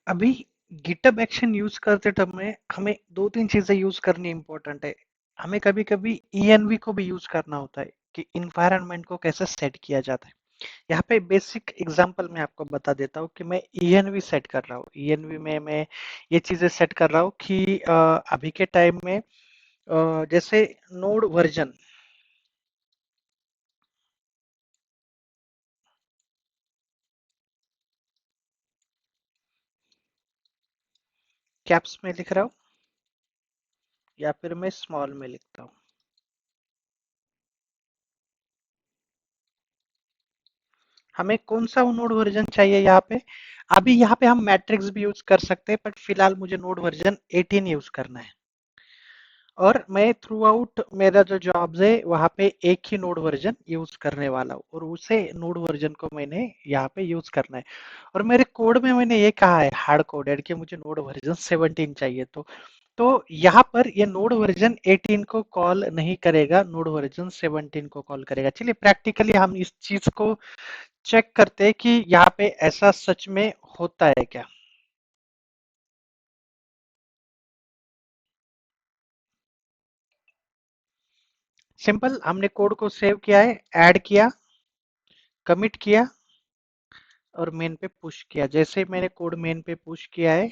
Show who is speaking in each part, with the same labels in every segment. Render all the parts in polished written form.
Speaker 1: अभी GitHub action use करते time में हमें दो तीन चीजें यूज करनी इंपॉर्टेंट है। हमें कभी कभी ईएनवी को भी यूज करना होता है कि इन्वायरमेंट को कैसे सेट किया जाता है। यहाँ पे बेसिक एग्जांपल मैं आपको बता देता हूँ कि मैं ईएनवी सेट कर रहा हूँ। ईएनवी में मैं ये चीजें सेट कर रहा हूँ कि अभी के टाइम में जैसे नोड वर्जन कैप्स में लिख रहा हूँ या फिर मैं स्मॉल में लिखता हूँ। हमें कौन सा नोड वर्जन चाहिए यहाँ पे। अभी यहाँ पे हम मैट्रिक्स भी यूज कर सकते हैं बट फिलहाल मुझे नोड वर्जन 18 यूज करना है। और मैं थ्रू आउट मेरा जो जॉब्स है वहां पे एक ही नोड वर्जन यूज करने वाला हूँ और उसे नोड वर्जन को मैंने यहाँ पे यूज करना है। और मेरे कोड में मैंने ये कहा है हार्ड कोडेड कि मुझे नोड वर्जन 17 चाहिए। तो यहाँ पर ये नोड वर्जन 18 को कॉल नहीं करेगा, नोड वर्जन 17 को कॉल करेगा। चलिए प्रैक्टिकली हम इस चीज को चेक करते हैं कि यहाँ पे ऐसा सच में होता है क्या। सिंपल, हमने कोड को सेव किया है, ऐड किया, कमिट किया और मेन पे पुश किया। जैसे मैंने कोड मेन पे पुश किया है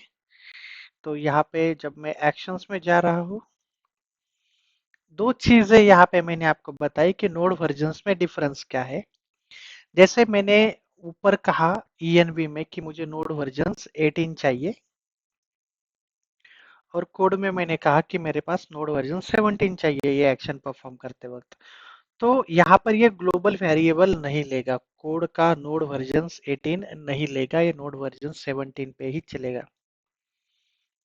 Speaker 1: तो यहाँ पे जब मैं एक्शंस में जा रहा हूँ, दो चीजें यहाँ पे मैंने आपको बताई कि नोड वर्जन्स में डिफरेंस क्या है। जैसे मैंने ऊपर कहा ईएनवी में कि मुझे नोड वर्जन्स 18 चाहिए और कोड में मैंने कहा कि मेरे पास नोड वर्जन 17 चाहिए ये एक्शन परफॉर्म करते वक्त। तो यहाँ पर ये ग्लोबल वेरिएबल नहीं लेगा, कोड का नोड वर्जन 18 नहीं लेगा, ये नोड वर्जन 17 पे ही चलेगा।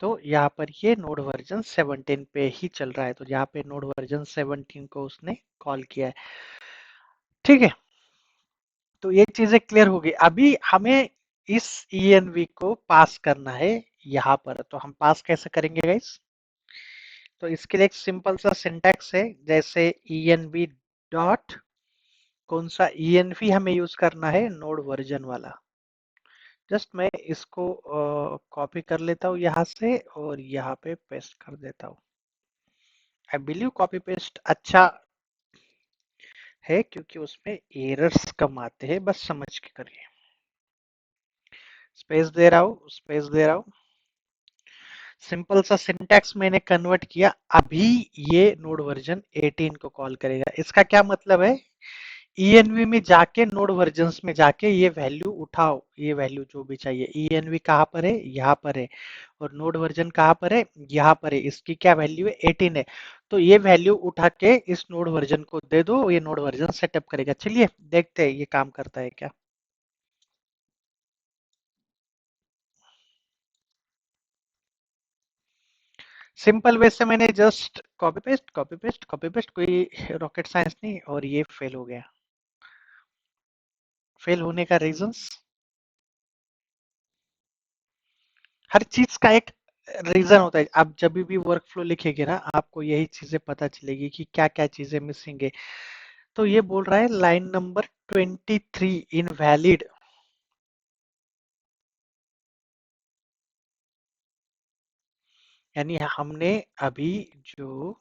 Speaker 1: तो यहाँ पर ये नोड वर्जन 17 पे ही चल रहा है, तो यहाँ पे नोड वर्जन 17 को उसने कॉल किया है। ठीक है, तो ये चीजें क्लियर होगी। अभी हमें इस ईएनवी को पास करना है यहाँ पर, तो हम पास कैसे करेंगे गाइस। तो इसके लिए एक सिंपल सा सिंटैक्स है, जैसे ईएनवी डॉट कौन सा ईएनवी हमें यूज करना है, नोड वर्जन वाला। जस्ट मैं इसको कॉपी कर लेता हूँ यहाँ से और यहाँ पे पेस्ट कर देता हूँ। आई बिलीव कॉपी पेस्ट अच्छा है क्योंकि उसमें एरर्स कम आते हैं, बस समझ के करिए। स्पेस दे रहा हूँ, स्पेस दे रहा हूँ। सिंपल सा सिंटैक्स मैंने कन्वर्ट किया। अभी ये नोड वर्जन 18 को कॉल करेगा। इसका क्या मतलब है, ईएनवी में जाके नोड वर्जन्स में जाके ये वैल्यू उठाओ, ये वैल्यू जो भी चाहिए। ईएनवी कहाँ पर है, यहाँ पर है। और नोड वर्जन कहाँ पर है, यहाँ पर है। इसकी क्या वैल्यू है, 18 है। तो ये वैल्यू उठा के इस नोड वर्जन को दे दो, ये नोड वर्जन सेटअप करेगा। चलिए देखते हैं ये काम करता है क्या। सिंपल वे से मैंने just copy paste copy paste copy paste, कोई रॉकेट साइंस नहीं, और ये फेल हो गया। फेल होने का रीजंस, हर चीज का एक रीजन होता है। आप जब भी वर्क फ्लो लिखेंगे ना, आपको यही चीजें पता चलेगी कि क्या क्या चीजें मिसिंग है। तो ये बोल रहा है लाइन नंबर 23 इनवैलिड। यानी हमने अभी जो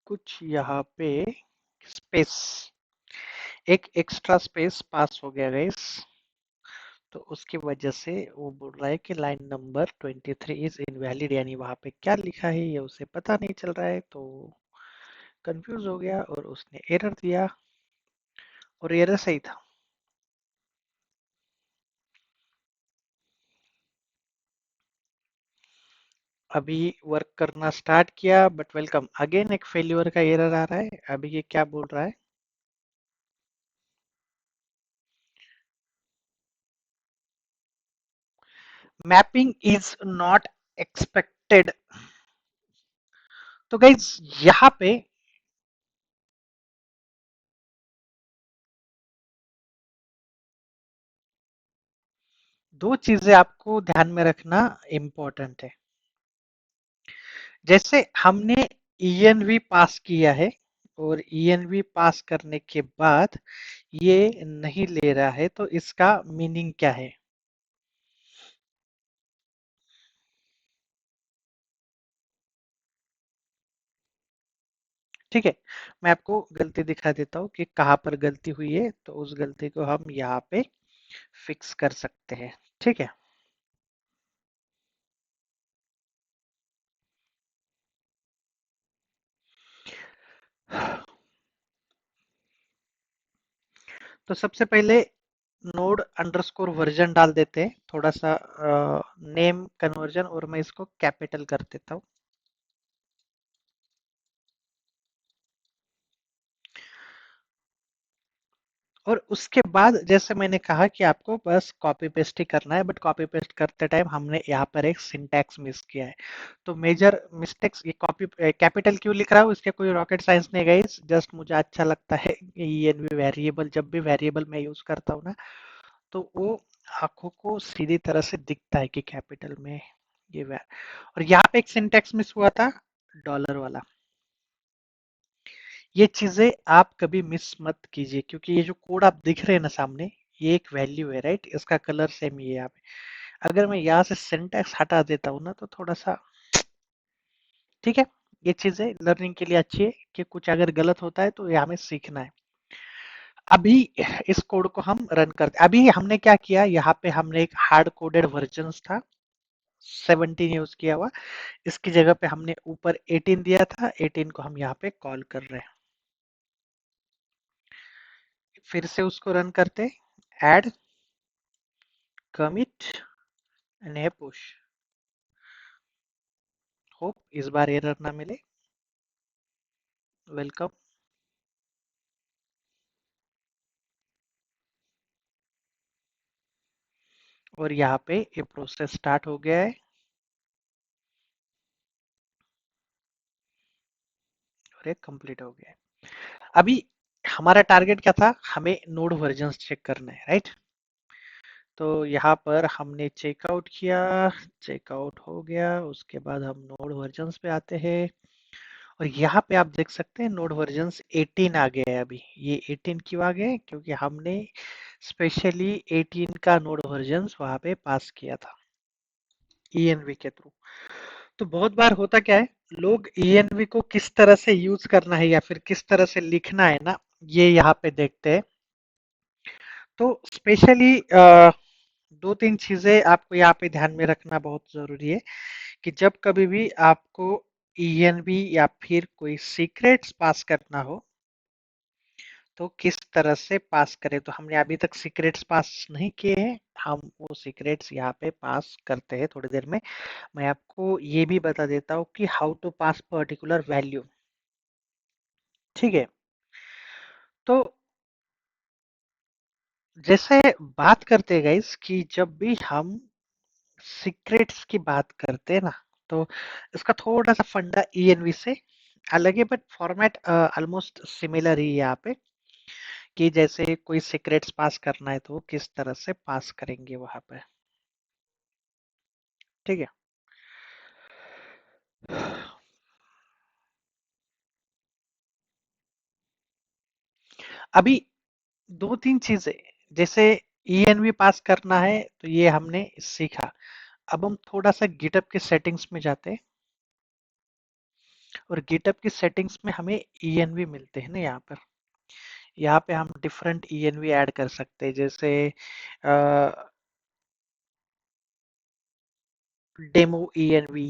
Speaker 1: कुछ यहाँ पे स्पेस, एक एक्स्ट्रा स्पेस पास हो गया गाइस, तो उसकी वजह से वो बोल रहा है कि लाइन नंबर 23 इज इनवैलिड। यानी वहां पे क्या लिखा है ये उसे पता नहीं चल रहा है, तो कंफ्यूज हो गया और उसने एरर दिया, और एरर सही था। अभी वर्क करना स्टार्ट किया बट वेलकम अगेन एक फेल्यूर का एरर आ रहा है। अभी ये क्या बोल रहा है, मैपिंग इज नॉट एक्सपेक्टेड। तो गाइज यहाँ पे दो चीजें आपको ध्यान में रखना इंपॉर्टेंट है। जैसे हमने ईएनवी पास किया है और ईएनवी पास करने के बाद ये नहीं ले रहा है, तो इसका मीनिंग क्या है। ठीक है। मैं आपको गलती दिखा देता हूँ कि कहाँ पर गलती हुई है, तो उस गलती को हम यहाँ पे फिक्स कर सकते हैं। ठीक है। तो सबसे पहले नोड अंडरस्कोर वर्जन डाल देते हैं, थोड़ा सा नेम कन्वर्जन, और मैं इसको कैपिटल कर देता हूँ। और उसके बाद जैसे मैंने कहा कि आपको बस कॉपी पेस्ट ही करना है, बट कॉपी पेस्ट करते टाइम हमने यहाँ पर एक सिंटैक्स मिस किया है। तो मेजर मिस्टेक्स, ये कॉपी कैपिटल क्यों लिख रहा हूँ, इसके कोई रॉकेट साइंस नहीं गाइस, जस्ट मुझे अच्छा लगता है। ईएनवी वेरिएबल, जब भी वेरिएबल मैं यूज करता हूँ ना, तो वो आंखों को सीधी तरह से दिखता है कि कैपिटल में ये और यहाँ पे एक सिंटैक्स मिस हुआ था, डॉलर वाला। ये चीजें आप कभी मिस मत कीजिए, क्योंकि ये जो कोड आप दिख रहे हैं ना सामने, ये एक वैल्यू है, राइट, इसका कलर सेम ही है यहाँ पे। अगर मैं यहाँ से सिंटैक्स हटा देता हूँ ना, तो थोड़ा सा, ठीक है, ये चीजें लर्निंग के लिए अच्छी है कि कुछ अगर गलत होता है तो ये हमें सीखना है। अभी इस कोड को हम रन करते, अभी हमने क्या किया, यहाँ पे हमने एक हार्ड कोडेड वर्जन था 17 यूज किया हुआ, इसकी जगह पे हमने ऊपर 18 दिया था, 18 को हम यहाँ पे कॉल कर रहे हैं। फिर से उसको रन करते, add, commit and push. Hope इस बार एरर ना मिले। वेलकम। और यहाँ पे ये प्रोसेस स्टार्ट हो गया है और ये कंप्लीट हो गया है। अभी हमारा टारगेट क्या था, हमें नोड वर्जन्स चेक करना है, राइट। तो यहाँ पर हमने चेकआउट किया, चेकआउट हो गया, उसके बाद हम नोड वर्जन्स पे आते हैं। और यहाँ पे आप देख सकते हैं नोड वर्जन्स 18 आ गया है। अभी ये 18 क्यों आ गए, क्योंकि हमने स्पेशली 18 का नोड वर्जन्स वहां पे पास किया था ईएनवी के थ्रू। तो बहुत बार होता क्या है, लोग ईएनवी को किस तरह से यूज करना है या फिर किस तरह से लिखना है ना, ये यहाँ पे देखते हैं। तो स्पेशली दो तीन चीजें आपको यहाँ पे ध्यान में रखना बहुत जरूरी है, कि जब कभी भी आपको ईएनवी या फिर कोई सीक्रेट्स पास करना हो, तो किस तरह से पास करें। तो हमने अभी तक सीक्रेट्स पास नहीं किए हैं, हम वो सीक्रेट्स यहाँ पे पास करते हैं थोड़ी देर में। मैं आपको ये भी बता देता हूँ कि how to pass particular value. ठीक है। तो जैसे बात करते हैं गाइस, कि जब भी हम सीक्रेट्स की बात करते हैं ना, तो इसका थोड़ा सा फंडा ईएनवी से अलग है, बट फॉर्मेट ऑलमोस्ट सिमिलर ही है यहाँ पे, कि जैसे कोई सीक्रेट्स पास करना है तो वो किस तरह से पास करेंगे वहां पे। ठीक है। अभी दो तीन चीजें, जैसे ईएनवी पास करना है तो ये हमने सीखा। अब हम थोड़ा सा गिटअप के सेटिंग्स में जाते हैं, और गिटअप की सेटिंग्स में हमें ईएनवी मिलते हैं ना यहाँ पर। यहाँ पे हम डिफरेंट ईएनवी ऐड कर सकते हैं, जैसे डेमो ईएनवी,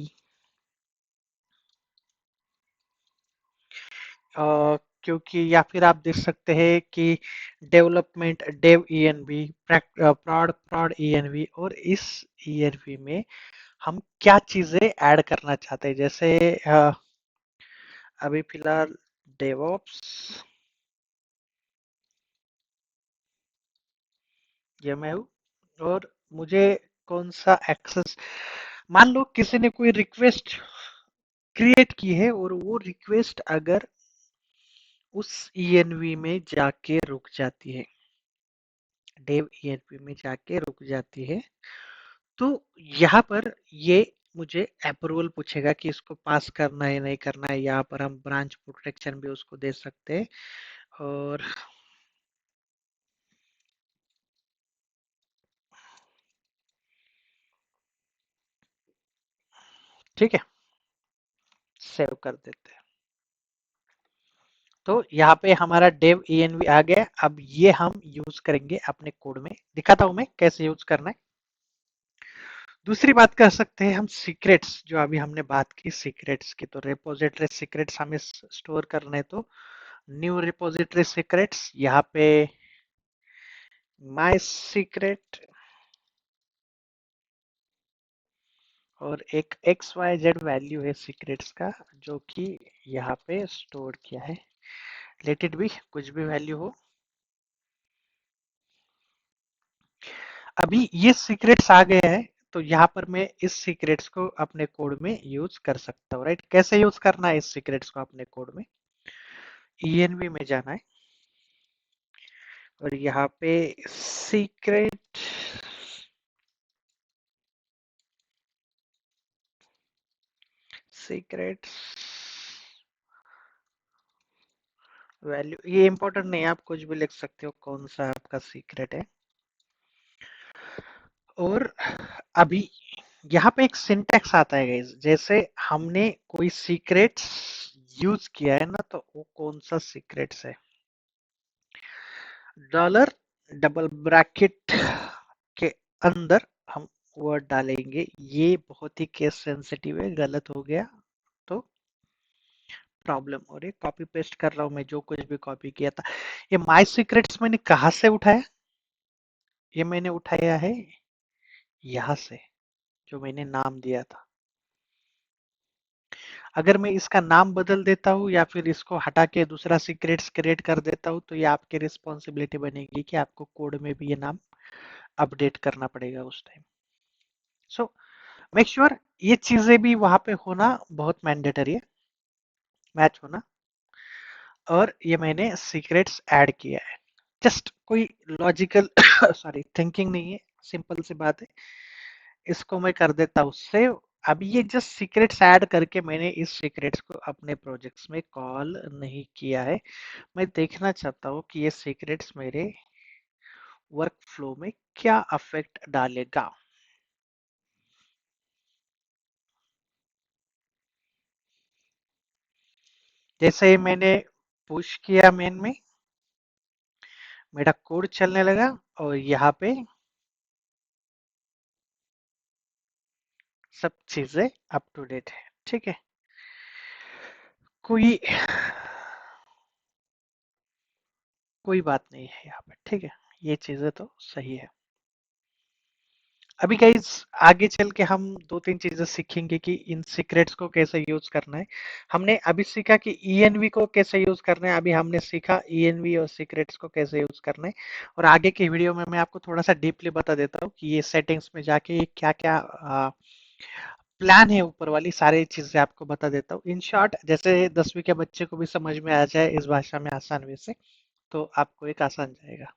Speaker 1: क्योंकि या फिर आप देख सकते हैं कि डेवलपमेंट डेव ईएनवी, प्रॉड प्रॉड ईएनवी, और इस ईएनवी में हम क्या चीजें ऐड करना चाहते हैं। जैसे अभी फिलहाल डेवऑप्स, ये मैं हूँ, और मुझे कौन सा एक्सेस, मान लो किसी ने कोई रिक्वेस्ट क्रिएट की है, और वो रिक्वेस्ट अगर उस ईएनवी में जाके रुक जाती है, डेव ईएनवी में जाके रुक जाती है, तो यहाँ पर ये मुझे अप्रूवल पूछेगा कि इसको पास करना है नहीं करना है। यहाँ पर हम ब्रांच प्रोटेक्शन भी उसको दे सकते हैं। और ठीक है, सेव कर देते हैं। तो यहाँ पे हमारा dev env आ गया। अब ये हम यूज करेंगे अपने कोड में, दिखाता हूं मैं कैसे यूज करना है। दूसरी बात कर सकते हैं हम सीक्रेट्स, जो अभी हमने बात की सीक्रेट्स की, तो रिपोजिटरी सीक्रेट्स हमें स्टोर करने, तो न्यू रिपोजिटरी सीक्रेट्स, यहाँ पे माय सीक्रेट और एक एक्स वाई जेड वैल्यू है सीक्रेट्स का, जो कि यहाँ पे स्टोर किया है। लेट इट बी, कुछ भी वैल्यू हो। अभी ये सीक्रेट्स आ गए हैं, तो यहाँ पर मैं इस सीक्रेट्स को अपने कोड में यूज कर सकता हूँ, राइट। कैसे यूज करना है इस सीक्रेट्स को अपने कोड में? env में जाना है और यहाँ पे सीक्रेट सीक्रेट्स वैल्यू, ये इंपॉर्टेंट नहीं है, आप कुछ भी लिख सकते हो कौन सा आपका सीक्रेट है। और अभी यहाँ पे एक सिंटेक्स आता है गाइस, जैसे हमने कोई सीक्रेट्स यूज किया है ना, तो वो कौन सा सीक्रेट्स है, डॉलर डबल ब्रैकेट के अंदर हम वर्ड डालेंगे। ये बहुत ही केस सेंसिटिव है, गलत हो गया तो प्रॉब्लम। और ये कॉपी पेस्ट कर रहा हूं मैं, जो कुछ भी कॉपी किया था। ये माय सीक्रेट्स मैंने कहाँ से उठाया? ये मैंने उठाया है यहाँ से, जो मैंने नाम दिया था। अगर मैं इसका नाम बदल देता हूँ या फिर इसको हटा के दूसरा सीक्रेट्स क्रिएट कर देता हूँ, तो ये आपकी रिस्पॉन्सिबिलिटी बनेगी कि आपको कोड में भी ये नाम अपडेट करना पड़ेगा उस टाइम। सो मेक श्योर ये चीजें भी वहां पे होना बहुत मैंडेटरी है, मैच होना। और ये मैंने सीक्रेट्स ऐड किया है, जस्ट कोई लॉजिकल सॉरी थिंकिंग नहीं है, सिंपल सी बात है। इसको मैं कर देता हूँ सेव। अब ये जस्ट सीक्रेट्स ऐड करके मैंने इस सीक्रेट्स को अपने प्रोजेक्ट्स में कॉल नहीं किया है। मैं देखना चाहता हूँ कि ये सीक्रेट्स मेरे वर्क फ्लो में क्या अफेक्ट डालेगा। जैसे ही मैंने पुश किया मेन में, मेरा कोड चलने लगा और यहाँ पे सब चीजें अप टू डेट है, ठीक है। कोई कोई बात नहीं है यहाँ पे, ठीक है। ये चीजें तो सही है। अभी गाइज आगे चल के हम दो तीन चीजें सीखेंगे कि इन सीक्रेट्स को कैसे यूज करना है। हमने अभी सीखा कि env को कैसे यूज करना है, अभी हमने सीखा env और सीक्रेट्स को कैसे यूज करना है। और आगे की वीडियो में मैं आपको थोड़ा सा डीपली बता देता हूँ कि ये सेटिंग्स में जाके क्या क्या प्लान है, ऊपर वाली सारी चीजें आपको बता देता हूँ इन शॉर्ट, जैसे 10वीं के बच्चे को भी समझ में आ जाए इस भाषा में आसान वे से, तो आपको एक आसान जाएगा।